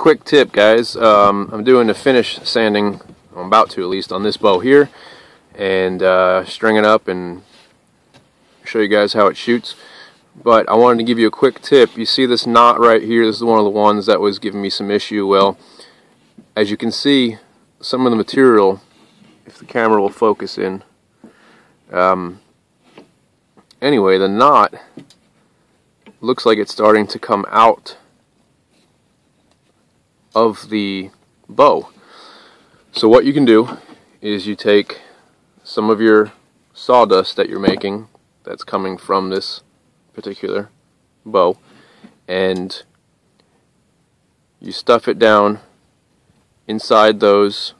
quick tip, guys. I'm doing the finish sanding, I'm about to at least, on this bow here, and string it up and show you guys how it shoots. But I wanted to give you a quick tip. You see this knot right here? This is one of the ones that was giving me some issue. Well, as you can see, some of the material, if the camera will focus in, anyway, the knot looks like it's starting to come out of the bow. So what you can do is you take some of your sawdust that you're making that's coming from this particular bow, and you stuff it down inside those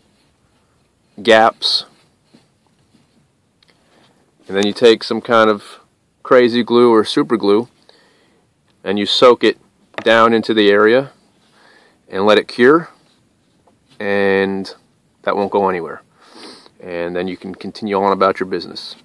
gaps, and then you take some kind of crazy glue or super glue and you soak it down into the area and let it cure, and that won't go anywhere, and then you can continue on about your business.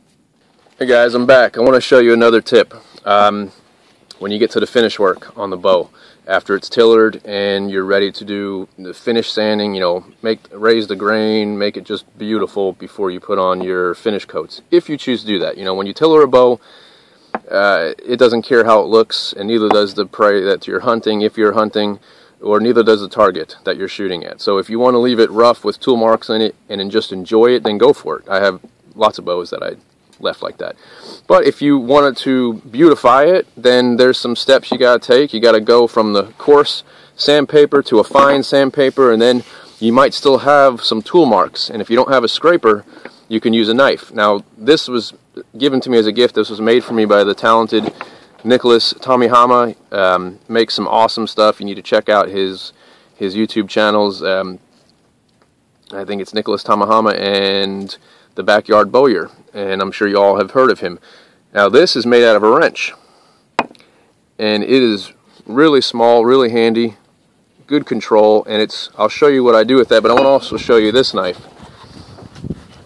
Hey guys, I'm back. I want to show you another tip. When you get to the finish work on the bow, after it's tillered and you're ready to do the finish sanding, you know, raise the grain, make it just beautiful before you put on your finish coats, if you choose to do that. You know, when you tiller a bow, it doesn't care how it looks, and neither does the prey that you're hunting, if you're hunting, or neither does the target that you're shooting at. So if you want to leave it rough with tool marks in it and then just enjoy it, then go for it. I have lots of bows that I left like that. But if you wanted to beautify it, then there's some steps you gotta take. You gotta go from the coarse sandpaper to a fine sandpaper, and then you might still have some tool marks, and if you don't have a scraper, you can use a knife. Now, this was given to me as a gift. This was made for me by the talented Nicholas Tomihama. Makes some awesome stuff. You need to check out his YouTube channels. I think it's Nicholas Tomihama and the BackyardBowyer, and I'm sure you all have heard of him. Now, this is made out of a wrench, and it is really small, really handy, good control, and I'll show you what I do with that, but I want to also show you this knife.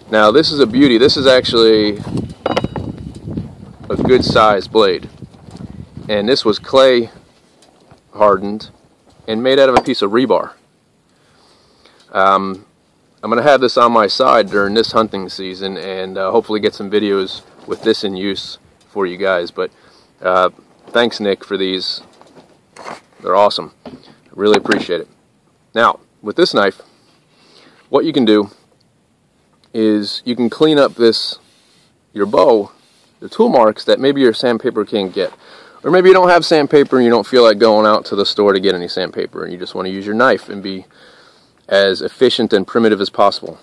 Now, this is a beauty. This is actually a good sized blade, and this was clay hardened and made out of a piece of rebar. I'm going to have this on my side during this hunting season, and hopefully get some videos with this in use for you guys. But thanks, Nick, for these. They're awesome. I really appreciate it. Now, with this knife, what you can do is you can clean up your bow, the tool marks that maybe your sandpaper can't get. Or maybe you don't have sandpaper and you don't feel like going out to the store to get any sandpaper, and you just want to use your knife and be as efficient and primitive as possible.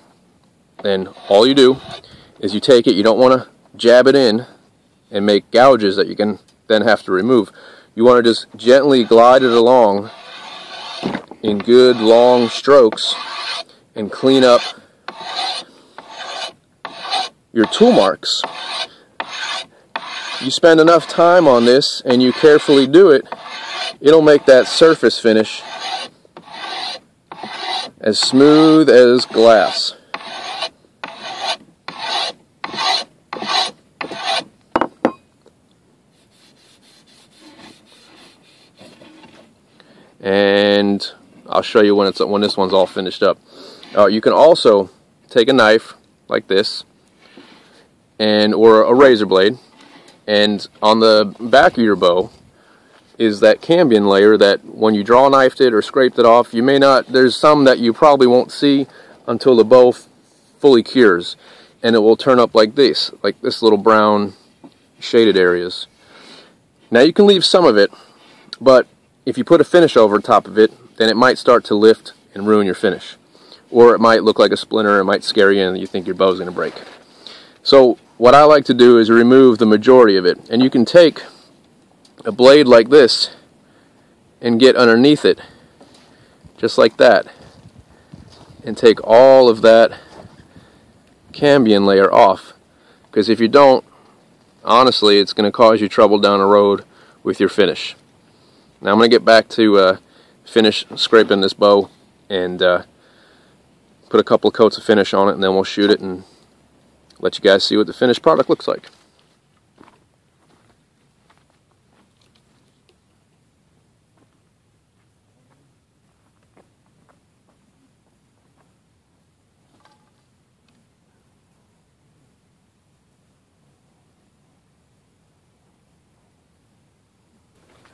And all you do is you take it, you don't want to jab it in and make gouges that you can then have to remove. You want to just gently glide it along in good long strokes and clean up your tool marks. You spend enough time on this and you carefully do it, it'll make that surface finish as smooth as glass. And I'll show you when this one's all finished up. You can also take a knife like this, or a razor blade, and on the back of your bow is that cambion layer that when you draw knifed it or scraped it off, you may not, there's some that you probably won't see until the bow fully cures, and it will turn up like this little brown shaded areas. Now you can leave some of it, but if you put a finish over top of it, then it might start to lift and ruin your finish. Or it might look like a splinter, it might scare you and you think your bow's going to break. So what I like to do is remove the majority of it, and you can take a blade like this and get underneath it just like that and take all of that cambion layer off, because if you don't, honestly, it's going to cause you trouble down the road with your finish. Now I'm going to get back to finish scraping this bow and put a couple of coats of finish on it, and then we'll shoot it and let you guys see what the finished product looks like.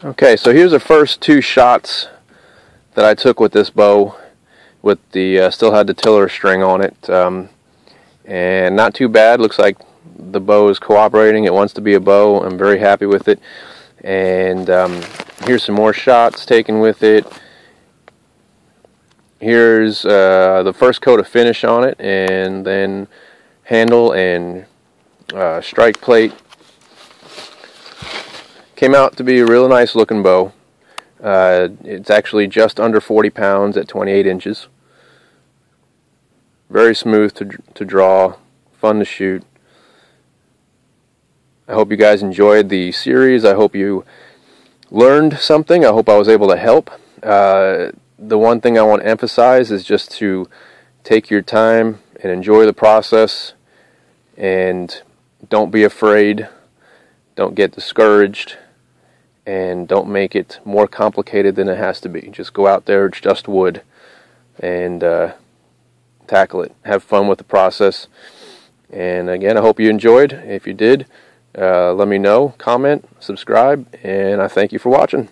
Okay, so here's the first 2 shots that I took with this bow. With the still had the tiller string on it, and not too bad. Looks like the bow is cooperating. It wants to be a bow. I'm very happy with it. And here's some more shots taken with it. Here's the first coat of finish on it, and then handle and strike plate. Came out to be a real nice looking bow. It's actually just under 40 pounds at 28 inches. Very smooth to draw, fun to shoot. I hope you guys enjoyed the series. I hope you learned something. I hope I was able to help. The one thing I want to emphasize is just to take your time and enjoy the process, and don't be afraid. Don't get discouraged, and don't make it more complicated than it has to be. Just go out there, it's just wood, and tackle it. Have fun with the process. And again, I hope you enjoyed. If you did, let me know, comment, subscribe, and I thank you for watching.